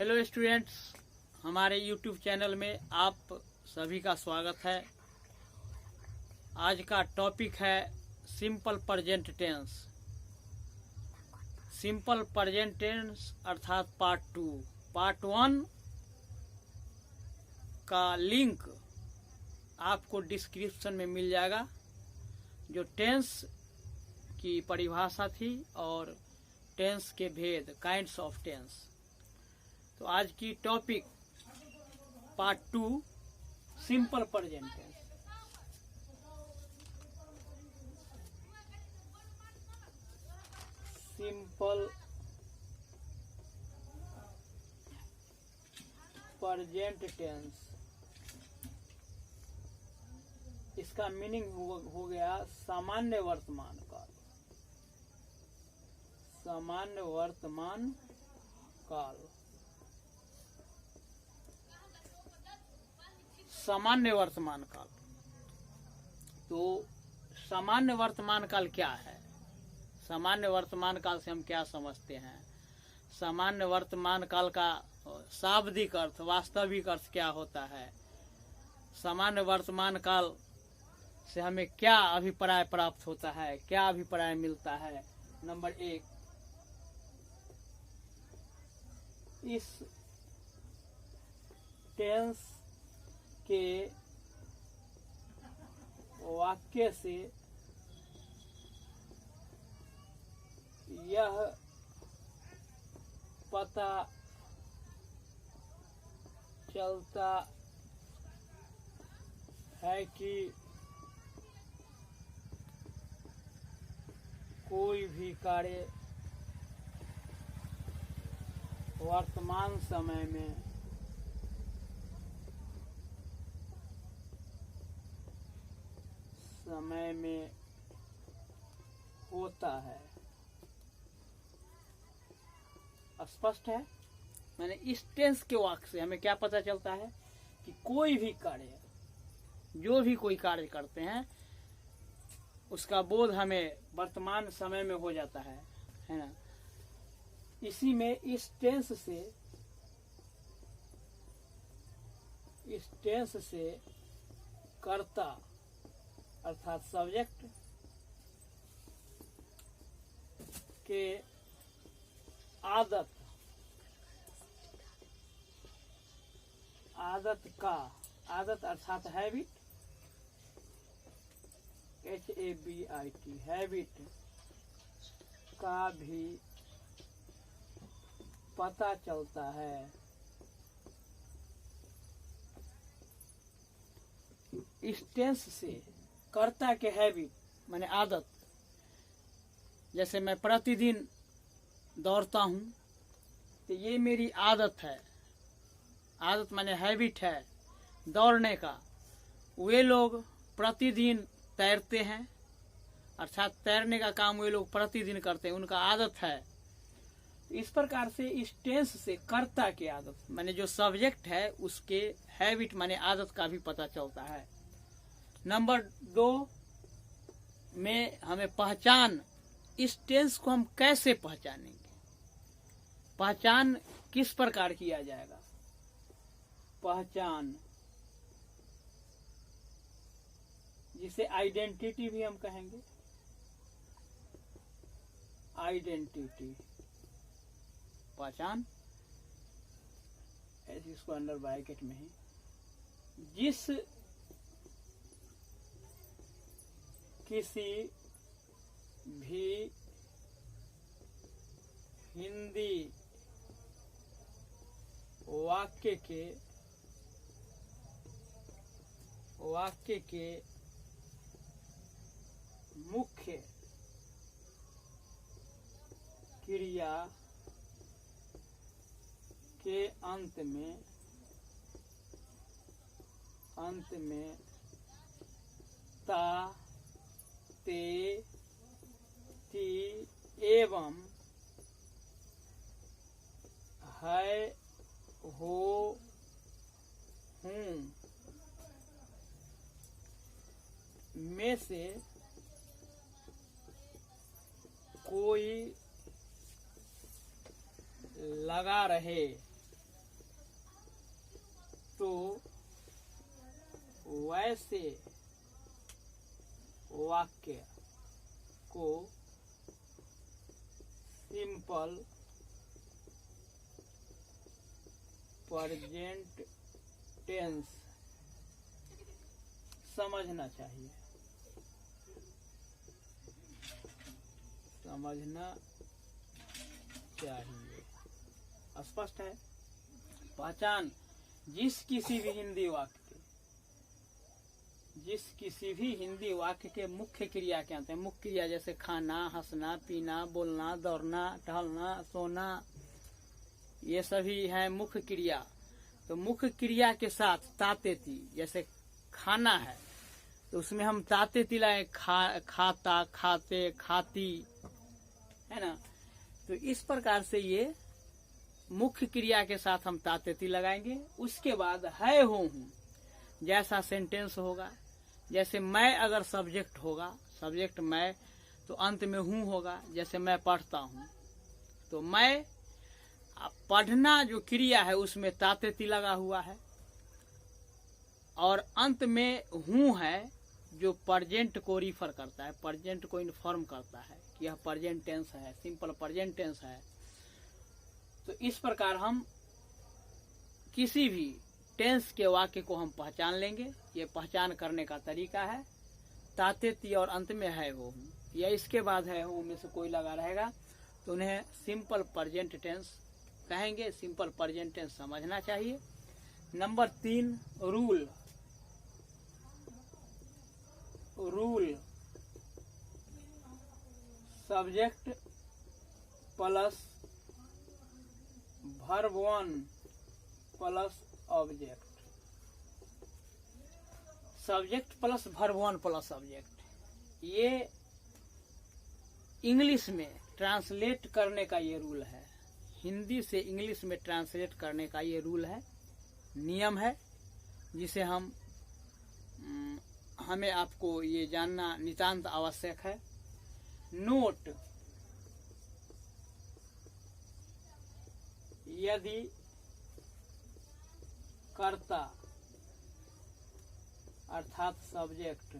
Hello students, हमारे YouTube channel में आप सभी का स्वागत है। आज का टॉपिक है simple present tense. Simple present tense अर्थात पार्ट 2। पार्ट 1 का लिंक आपको डिस्क्रिप्शन में मिल जाएगा, जो टेंस की परिभाषा थी और टेंस के भेद, काइंड्स ऑफ टेंस। तो आज की topic part 2 simple present tense. Simple present tense, इसका मीनिंग हो गया सामान्य वर्तमान काल। सामान्य वर्तमान काल, सामान्य वर्तमान काल। तो सामान्य वर्तमान काल क्या है? सामान्य वर्तमान काल से हम क्या समझते हैं? सामान्य वर्तमान काल का शाब्दिक अर्थ, वास्तविक अर्थ क्या होता है? सामान्य वर्तमान काल से हमें क्या अभिप्राय प्राप्त होता है, क्या अभिप्राय मिलता है? नंबर 1, इस टेंस के वाक्य से यह पता चलता है कि कोई भी कार्य वर्तमान समय में होता है। स्पष्ट है? मैंने इस टेंस के वाक्य से हमें क्या पता चलता है कि कोई भी कार्य, जो भी कोई कार्य करते हैं, उसका बोध हमें वर्तमान समय में हो जाता है ना। इसी में इस टेंस से कर्ता अर्थात सब्जेक्ट के आदत अर्थात हैबिट, HABIT, हैबिट का भी पता चलता है। इस टेंस से कर्ता के हैबिट माने आदत, जैसे मैं प्रतिदिन दौड़ता हूँ तो ये मेरी आदत है। आदत माने हैबिट है दौड़ने का। वे लोग प्रतिदिन तैरते हैं, अर्थात तैरने का काम वे लोग प्रतिदिन करते हैं, उनका आदत है। इस प्रकार से इस टेंस से कर्ता की आदत माने जो सब्जेक्ट है उसके हैबिट माने आदत का भी पता चलता है। नंबर 2 में हमें पहचान, इस टेंस को हम कैसे पहचानेंगे? पहचान किस प्रकार किया जाएगा? पहचान जिसे आइडेंटिटी भी हम कहेंगे। आइडेंटिटी, पहचान, ऐसे इसको अंडर ब्रैकेट में ही, जिस किसी भी हिंदी वाक्य के मुख्य क्रिया के अंत में ता, ते, ती एवं है, हो, हूँ में से कोई लगा रहे तो वैसे वाक्य को सिंपल प्रेजेंट टेंस समझना चाहिए। समझना चाहिए। स्पष्ट है। पहचान जिस किसी भी हिंदी वाक्य के मुख्य क्रिया क्या होते हैं। मुख्य क्रिया जैसे खाना, हंसना, पीना, बोलना, दौड़ना, टहलना, सोना, ये सभी है मुख्य क्रिया। तो मुख्य क्रिया के साथ तातेती, जैसे खाना है तो उसमें हम तातेती लाए, खाता, खाते, खाती, है ना। तो इस प्रकार से ये मुख्य क्रिया के साथ हम तातेती लगाएंगे। उसके बाद है हो हूं जैसा सेंटेंस होगा। जैसे मैं अगर सब्जेक्ट होगा, सब्जेक्ट मैं, तो अंत में हूं होगा। जैसे मैं पढ़ता हूं तो मैं, पढ़ना जो क्रिया है उसमें तातेती लगा हुआ है। और अंत में हूं है जो प्रेजेंट को रिफर करता है, प्रेजेंट को इन्फॉर्म करता है कि यह प्रेजेंट टेंस है, सिंपल प्रेजेंट टेंस है। तो इस प्रकार हम किसी भी टेंस के वाक्य को हम पहचान लेंगे। ये पहचान करने का तरीका है। तातेती और अंत में है हो या इसके बाद है हो में से कोई लगा रहेगा तो उन्हें सिंपल प्रेजेंट टेंस कहेंगे। सिंपल प्रेजेंट टेंस समझना चाहिए। Number 3 rule. Rule subject plus verb 1 plus object. Subject plus verb 1 plus object, ये इंग्लिश में ट्रांसलेट करने का ये रूल है। हिंदी से इंग्लिश में ट्रांसलेट करने का ये रूल है, नियम है, जिसे हमें आपको ये जानना नितांत आवश्यक है। नोट, यदि कर्ता अर्थात subject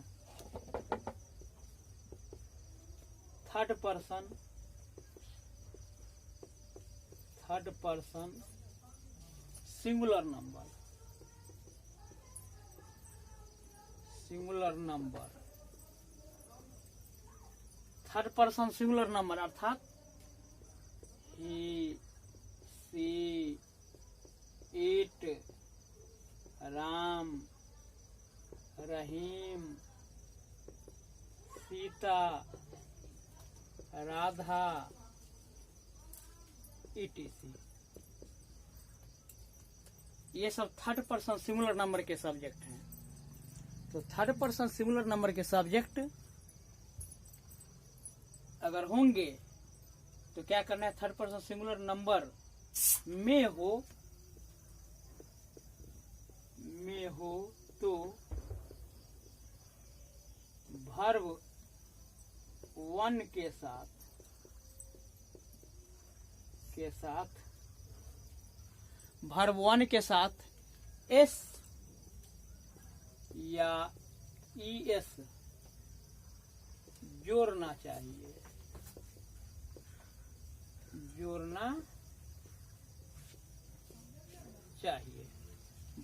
third person singular number, third person singular number अर्थात he, she, it, Ram, Rahim, Sita, Radha, etc। ये सब थर्ड पर्सन सिंगुलर नंबर के सब्जेक्ट हैं। तो थर्ड पर्सन सिंगुलर नंबर के सब्जेक्ट अगर होंगे तो क्या करना है, थर्ड पर्सन सिंगुलर नंबर में हो तो वर्ब 1 के साथ एस या ईएस जोड़ना चाहिए,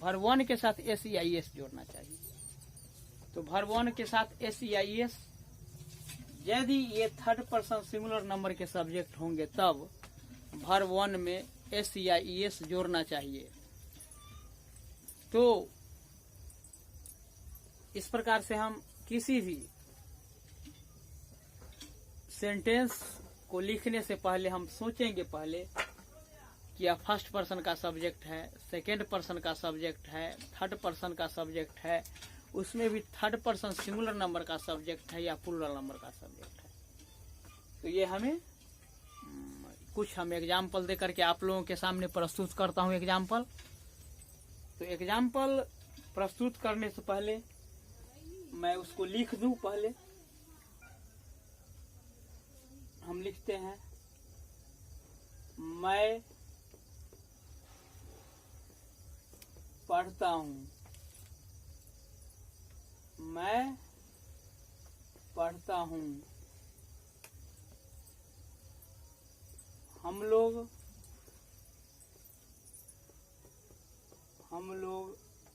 वर्ब 1 के साथ एस या ईएस जोड़ना चाहिए। तो वर्ब 1 के साथ एस या ईएस, यदि ये थर्ड पर्सन सिंगुलर नंबर के सब्जेक्ट होंगे तब वर्ब 1 में एस या ईएस जोड़ना चाहिए। तो इस प्रकार से हम किसी भी सेंटेंस को लिखने से पहले हम सोचेंगे पहले कि यह फर्स्ट पर्सन का सब्जेक्ट है, सेकेंड पर्सन का सब्जेक्ट है, थर्ड पर्सन का सब्जेक्ट है, उसमें भी थर्ड पर्सन सिंगुलर नंबर का सब्जेक्ट है या प्लूरल नंबर का सब्जेक्ट है। तो ये हमें कुछ हम एग्जाम्पल दे करके आप लोगों के सामने प्रस्तुत करता हूँ एग्जाम्पल। तो एग्जाम्पल प्रस्तुत करने से पहले मैं उसको लिख दूं। पहले हम लिखते हैं, मैं पढ़ता हूँ, मैं पढ़ता हूँ। हम लोग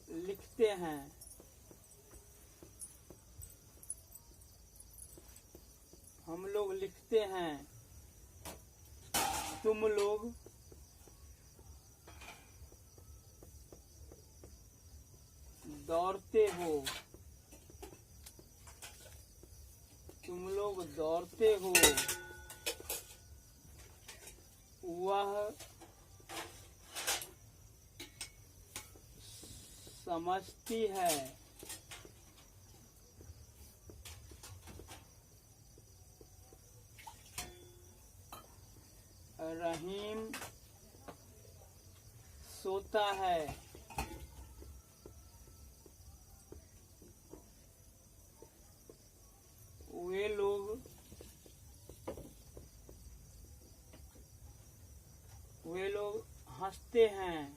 लिखते हैं। हम लोग लिखते हैं। तुम लोग दौड़ते हो। तुम लोग दौड़ते हो। वह समझती है। रहीम सोता है। वे लोग हंसते हैं।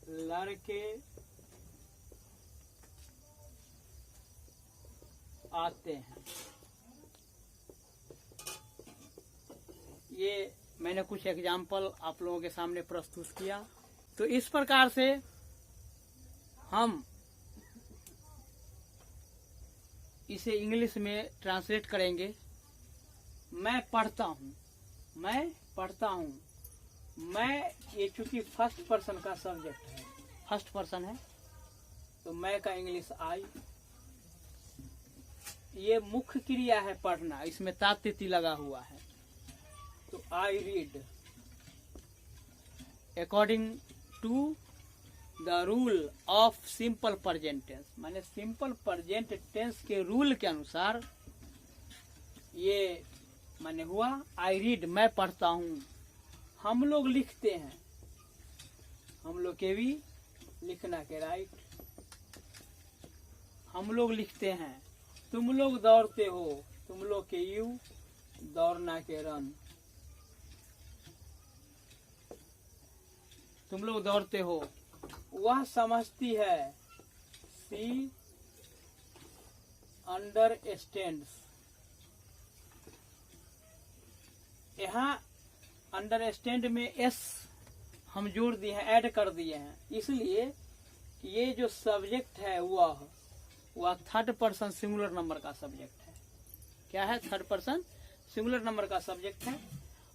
लड़के आते हैं। ये मैंने कुछ एग्जाम्पल आप लोगों के सामने प्रस्तुत किया। तो इस प्रकार से हम इसे इंग्लिश में ट्रांसलेट करेंगे। मैं पढ़ता हूँ, मैं पढ़ता हूँ। मैं, ये चूंकि फर्स्ट पर्सन का सब्जेक्ट है, फर्स्ट पर्सन है, तो मैं का इंग्लिश आई। ये मुख्य क्रिया है पढ़ना, इसमें ता तिथि लगा हुआ है। तो I read according to the rule of simple present tense, माने सिंपल प्रेजेंट टेंस के रूल के अनुसार ये माने हुआ आई रीड, मैं पढ़ता हूँ। हम लोग लिखते हैं, हम लोग के भी लिखना के राइट। हम लोग लिखते हैं। तुम लोग दौड़ते हो, तुम लोग के यू, दौड़ना के रन। तुम लोग दौड़ते हो। वह समझती है, सी अंडरस्टैंड्स। यहाँ अंडरस्टैंड में एस हम जोड़ दिए हैं, ऐड कर दिए हैं, इसलिए ये जो सब्जेक्ट है वह थर्ड पर्सन सिंगुलर नंबर का सब्जेक्ट है। क्या है? थर्ड पर्सन सिंगुलर नंबर का सब्जेक्ट है।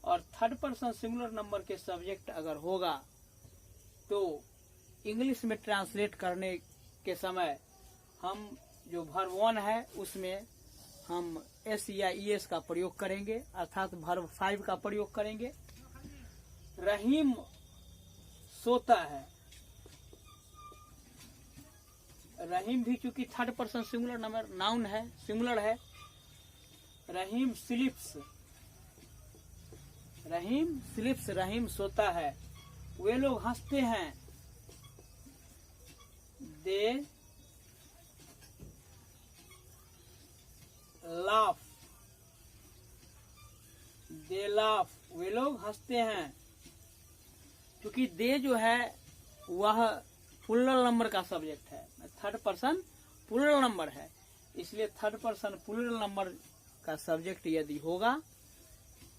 और थर्ड पर्सन सिंगुलर नंबर के सब्जेक्ट अगर होगा तो इंग्लिश में ट्रांसलेट करने के समय हम जो वर्ब 1 है उसमें हम एस या ईएस का प्रयोग करेंगे, अर्थात वर्ब 5 का प्रयोग करेंगे। रहीम सोता है। रहीम भी चूंकि third person singular number noun है, सिंगुलर है। रहीम स्लीप्स। रहीम स्लीप्स, रहीम सोता है। वे लोग हंसते हैं। They laugh. दे लाफ, वे लोग हंसते हैं। क्योंकि दे जो है वह प्लूरल नंबर का सब्जेक्ट है, थर्ड पर्सन प्लूरल नंबर है, इसलिए थर्ड पर्सन प्लूरल नंबर का सब्जेक्ट यदि होगा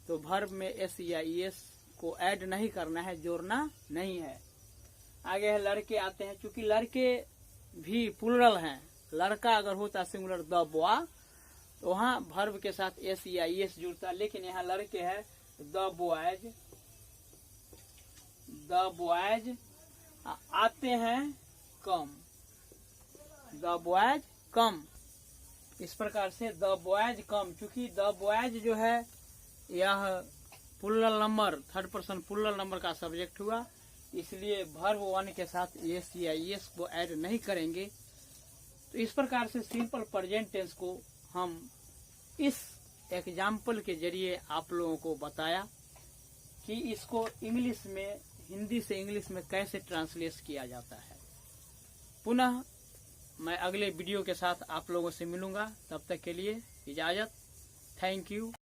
तो वर्ब में एस या ईएस को ऐड नहीं करना है, जोड़ना नहीं है। आगे है लड़के आते हैं। चूंकि लड़के भी प्लूरल हैं, लड़का अगर होता सिंगुलर द बॉय तो वहाँ वर्ब के साथ एस या ईएस जुड़ता, लेकिन यहाँ लड़के है द बॉयज। द बॉयज आते हैं, कम। द बॉयज कम। इस प्रकार से द बॉयज कम, क्योंकि द बॉयज जो है यह plural number, third person plural number का सब्जेक्ट हुआ, इसलिए वर्ब 1 के साथ एस या ईएस को ऐड नहीं करेंगे। तो इस प्रकार से सिंपल प्रेजेंट टेंस को हम इस एग्जाम्पल के जरिए आप लोगों को बताया कि इसको इंग्लिश में, हिंदी से इंग्लिश में कैसे ट्रांसलेट किया जाता है। पुनः मैं अगले वीडियो के साथ आप लोगों से मिलूंगा, तब तक के लिए इजाजत। Thank you.